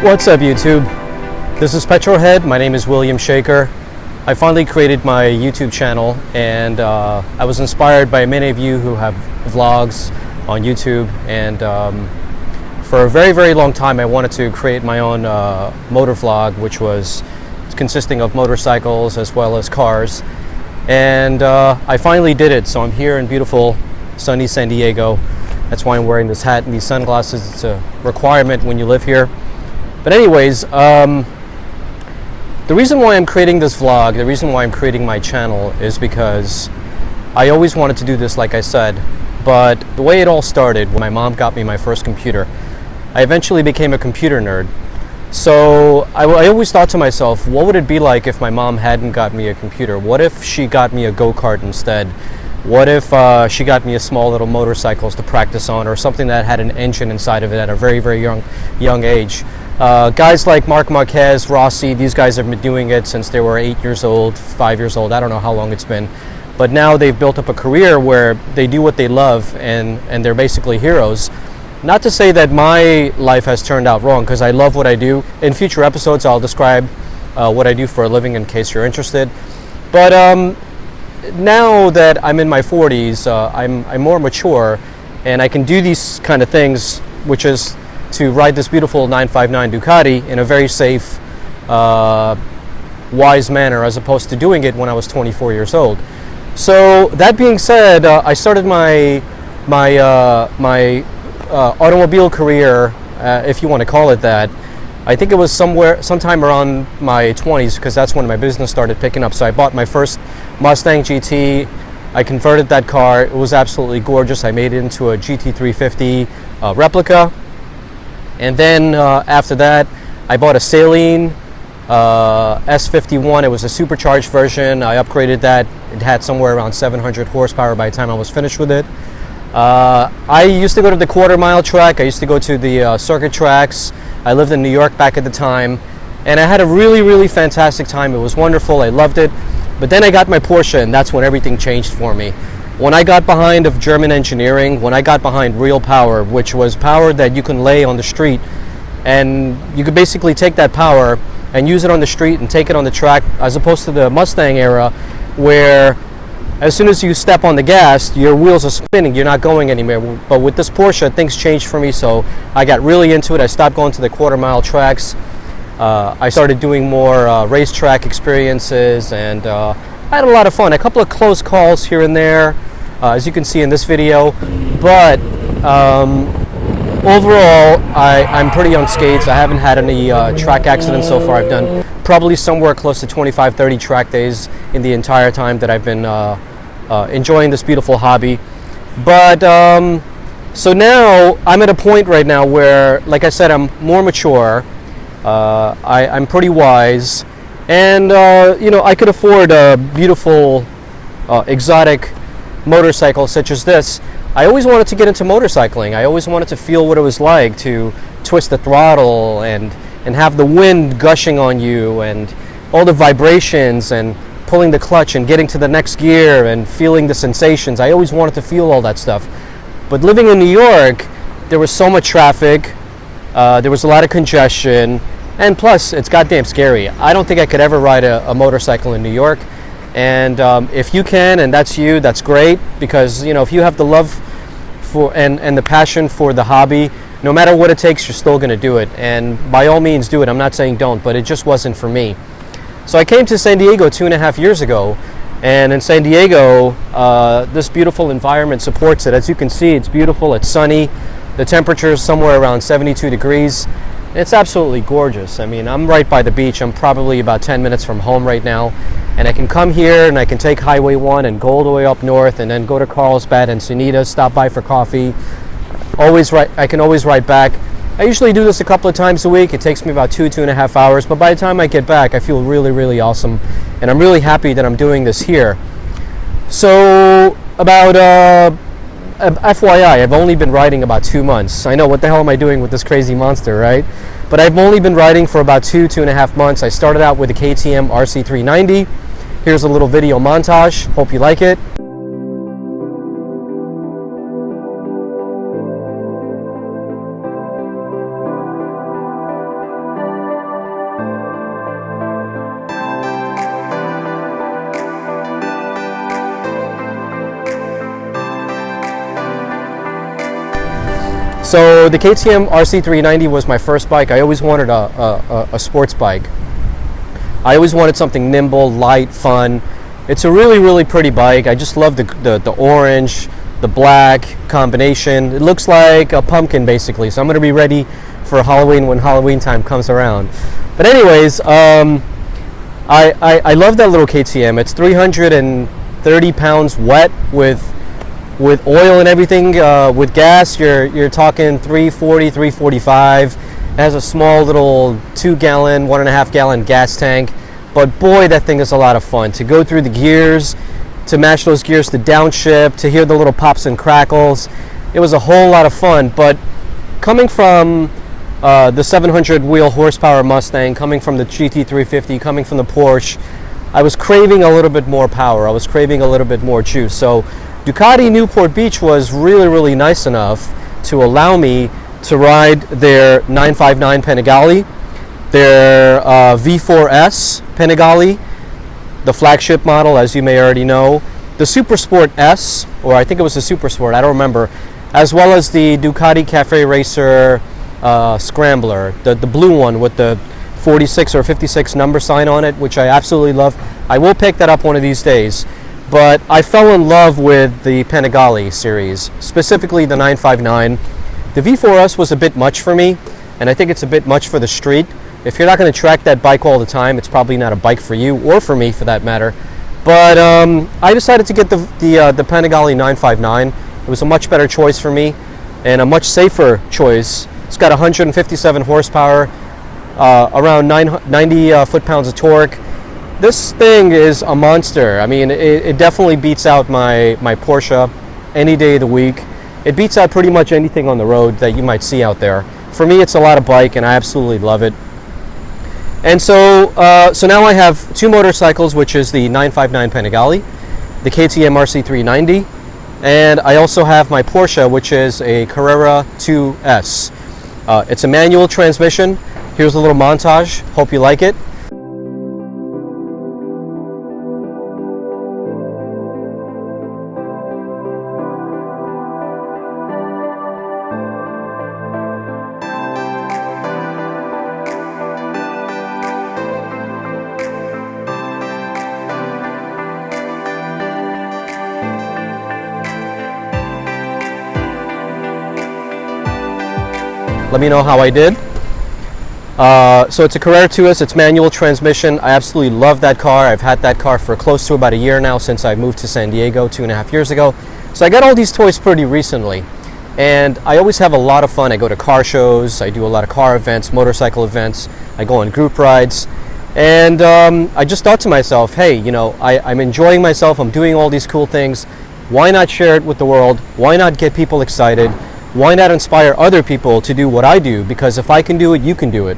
What's up, YouTube? This is PetroHead. My name is William Shaker. I finally created my YouTube channel, and I was inspired by many of you who have vlogs on YouTube, and for a very, very long time I wanted to create my own motor vlog, which was consisting of motorcycles as well as cars, and I finally did it. So I'm here in beautiful sunny San Diego. That's why I'm wearing this hat and these sunglasses. It's a requirement when you live here. But anyways, the reason why I'm creating this vlog, the reason why I'm creating my channel is because I always wanted to do this, like I said, but the way it all started when my mom got me my first computer, I eventually became a computer nerd. So I always thought to myself, what would it be like if my mom hadn't got me a computer? What if she got me a go-kart instead? What if she got me a small little motorcycles to practice on, or something that had an engine inside of it at a very, very young age? Guys like Mark Marquez, Rossi, these guys have been doing it since they were 8 years old, 5 years old. I don't know how long it's been. But now they've built up a career where they do what they love, and they're basically heroes. Not to say that my life has turned out wrong, because I love what I do. In future episodes, I'll describe what I do for a living in case you're interested. But now that I'm in my 40s, I'm more mature, and I can do these kind of things, which is to ride this beautiful 959 Ducati in a very safe, wise manner, as opposed to doing it when I was 24 years old. So that being said, I started my automobile career, if you want to call it that. I think it was sometime around my 20s, because that's when my business started picking up. So I bought my first Mustang GT. I converted that car. It was absolutely gorgeous. I made it into a GT350 replica. And then after that, I bought a Saleen S51. It was a supercharged version. I upgraded that. It had somewhere around 700 horsepower by the time I was finished with it. I used to go to the quarter-mile track. I used to go to the circuit tracks. I lived in New York back at the time, and I had a really, really fantastic time. It was wonderful. I loved it. But then I got my Porsche, and that's when everything changed for me. When I got behind of German engineering, when I got behind real power, which was power that you can lay on the street, and you could basically take that power and use it on the street and take it on the track, as opposed to the Mustang era, where as soon as you step on the gas, your wheels are spinning, you're not going anywhere. But with this Porsche, things changed for me, so I got really into it. I stopped going to the quarter-mile tracks. I started doing more racetrack experiences, and I had a lot of fun. A couple of close calls here and there, as you can see in this video. But overall, I'm pretty unscathed. I haven't had any track accidents so far. I've done probably somewhere close to 25-30 track days in the entire time that I've been enjoying this beautiful hobby. But so now I'm at a point right now where, like I said, I'm more mature. I'm pretty wise, and you know, I could afford a beautiful exotic motorcycle such as this. I always wanted to get into motorcycling. I always wanted to feel what it was like to twist the throttle and have the wind gushing on you, and all the vibrations, and pulling the clutch and getting to the next gear and feeling the sensations. I always wanted to feel all that stuff. But living in New York, there was so much traffic, there was a lot of congestion, and plus it's goddamn scary. I don't think I could ever ride a motorcycle in New York. And if you can, and that's you, that's great, because you know, if you have the love for and the passion for the hobby, no matter what it takes, you're still going to do it. And by all means do it. I'm not saying don't, but it just wasn't for me. So I came to San Diego 2.5 years ago, and in San Diego, this beautiful environment supports it. As you can see, it's beautiful, it's sunny, the temperature is somewhere around 72 degrees. It's absolutely gorgeous. I mean, I'm right by the beach. I'm probably about 10 minutes from home right now, and I can come here and I can take Highway 1 and go all the way up north, and then go to Carlsbad and Sunita, stop by for coffee. I can always ride back. I usually do this a couple of times a week. It takes me about 2.5 hours, but by the time I get back, I feel really, really awesome, and I'm really happy that I'm doing this here. So about FYI, I've only been riding about 2 months. I know, what the hell am I doing with this crazy monster, right? But I've only been riding for about 2.5 months. I started out with a KTM RC390. Here's a little video montage. Hope you like it. So the KTM RC390 was my first bike. I always wanted a sports bike. I always wanted something nimble, light, fun. It's a really, really pretty bike. I just love the orange, the black combination. It looks like a pumpkin basically. So I'm going to be ready for Halloween when Halloween time comes around. But anyways, I love that little KTM. It's 330 pounds wet with oil and everything. With gas, you're talking 340, 345. It has a small little 2-gallon, 1.5-gallon gas tank. But boy, that thing is a lot of fun to go through the gears, to match those gears to downshift, to hear the little pops and crackles. It was a whole lot of fun. But coming from the 700 wheel horsepower Mustang, coming from the GT350, coming from the Porsche, I was craving a little bit more power. I was craving a little bit more juice. So Ducati Newport Beach was really, really nice enough to allow me to ride their 959 Panigale, their V4S Panigale, the flagship model, as you may already know, the Super Sport S, or I think it was the Super Sport, I don't remember, as well as the Ducati Cafe Racer Scrambler, the blue one with the 46 or 56 number sign on it, which I absolutely love. I will pick that up one of these days. But I fell in love with the Panigale series, specifically the 959. The V4S was a bit much for me, and I think it's a bit much for the street. If you're not going to track that bike all the time, it's probably not a bike for you, or for me for that matter. But I decided to get the Panigale 959. It was a much better choice for me, and a much safer choice. It's got 157 horsepower, around 90 foot-pounds of torque. This thing is a monster. I mean, it definitely beats out my Porsche any day of the week. It beats out pretty much anything on the road that you might see out there. For me, it's a lot of bike, and I absolutely love it. And so now I have two motorcycles, which is the 959 Panigale, the KTM RC390, and I also have my Porsche, which is a Carrera 2S. It's a manual transmission. Here's a little montage. Hope you like it. Let me know how I did. So it's a Carrera 2S, it's manual transmission. I absolutely love that car. I've had that car for close to about a year now, since I moved to San Diego 2.5 years ago. So I got all these toys pretty recently, and I always have a lot of fun. I go to car shows, I do a lot of car events, motorcycle events, I go on group rides, and I just thought to myself, hey, you know, I'm enjoying myself, I'm doing all these cool things. Why not share it with the world? Why not get people excited? Why not inspire other people to do what I do? Because if I can do it, you can do it.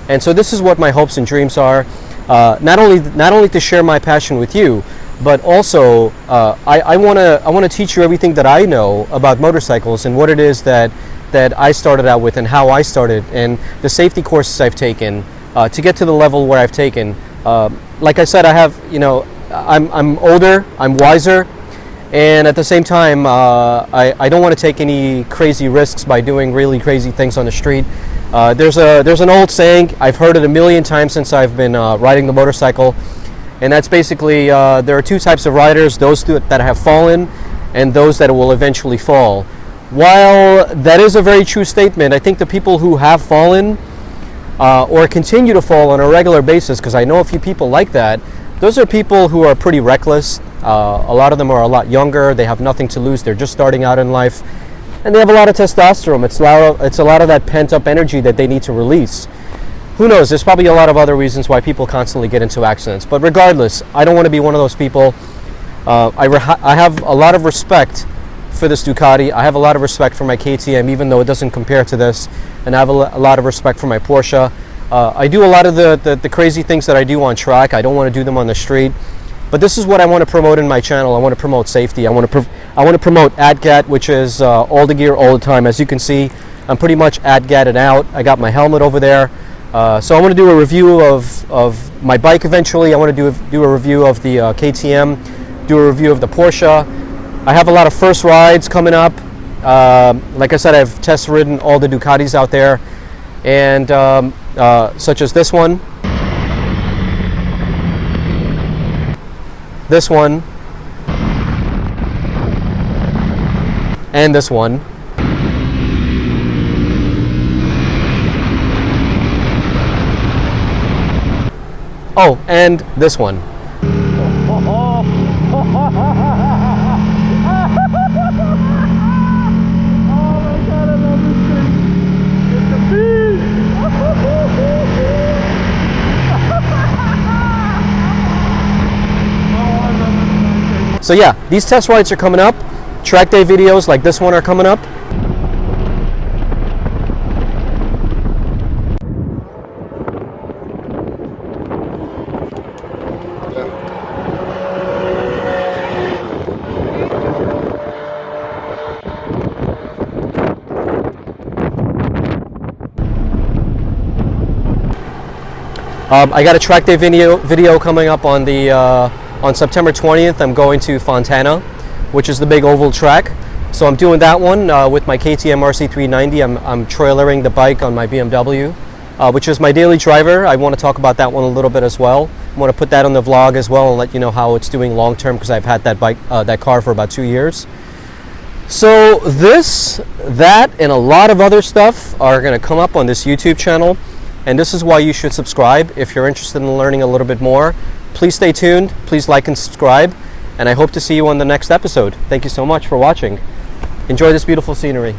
And so this is what my hopes and dreams are. Not only to share my passion with you, but also I want to teach you everything that I know about motorcycles and what it is that I started out with and how I started, and the safety courses I've taken to get to the level where I've taken. Like I said, I have, you know, I'm older, I'm wiser. And at the same time, I don't want to take any crazy risks by doing really crazy things on the street. There's an old saying, I've heard it a million times since I've been riding the motorcycle, and that's basically there are two types of riders: those that have fallen, and those that will eventually fall. While that is a very true statement, I think the people who have fallen or continue to fall on a regular basis, because I know a few people like that, those are people who are pretty reckless. A lot of them are a lot younger. They have nothing to lose. They're just starting out in life, and they have a lot of testosterone. It's a lot of that pent-up energy that they need to release. Who knows? There's probably a lot of other reasons why people constantly get into accidents. But regardless, I don't want to be one of those people. I have a lot of respect for this Ducati. I have a lot of respect for my KTM, even though it doesn't compare to this. And I have a lot of respect for my Porsche. I do a lot of the crazy things that I do on track. I don't want to do them on the street. But this is what I want to promote in my channel. I want to promote safety. I want to promote AdGat, which is all the gear all the time. As you can see, I'm pretty much AdGatted out. I got my helmet over there. So I want to do a review of my bike eventually. I want to do a review of the KTM, do a review of the Porsche. I have a lot of first rides coming up. Like I said, I've test ridden all the Ducatis out there, and such as this one, and this one. Oh, and this one. So yeah, these test rides are coming up. Track day videos like this one are coming up. I got a track day video coming up on the on September 20th. I'm going to Fontana, which is the big oval track. So I'm doing that one with my KTM RC390. I'm trailering the bike on my BMW, which is my daily driver. I want to talk about that one a little bit as well. I want to put that on the vlog as well and let you know how it's doing long term, because I've had that bike, that car for about 2 years. So this, that, and a lot of other stuff are going to come up on this YouTube channel. And this is why you should subscribe. If you're interested in learning a little bit more, please stay tuned. Please like and subscribe. And I hope to see you on the next episode. Thank you so much for watching. Enjoy this beautiful scenery.